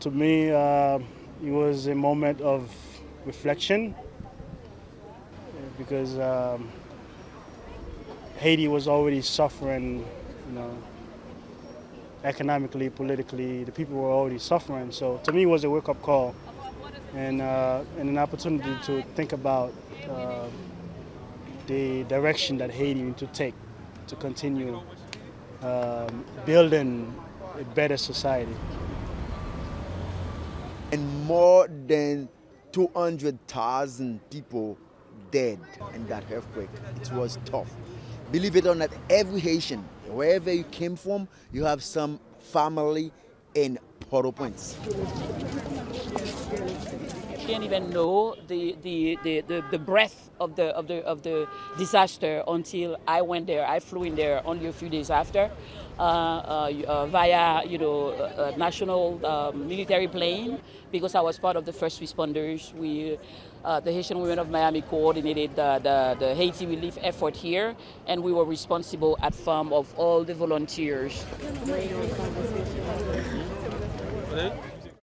To me, it was a moment of reflection because Haiti was already suffering, economically, politically. The people were already suffering. So to me, it was a wake-up call and an opportunity to think about the direction that Haiti need to take to continue building a better society. And more than 200,000 people dead in that earthquake. It was tough. Believe it or not, every Haitian, wherever you came from, you have some family in Port-au-Prince. Didn't even know the breadth of the disaster until I went there. I flew in there only a few days after via national military plane because I was part of the first responders. The Haitian Women of Miami coordinated the Haiti relief effort here, and we were responsible at FAM of all the volunteers.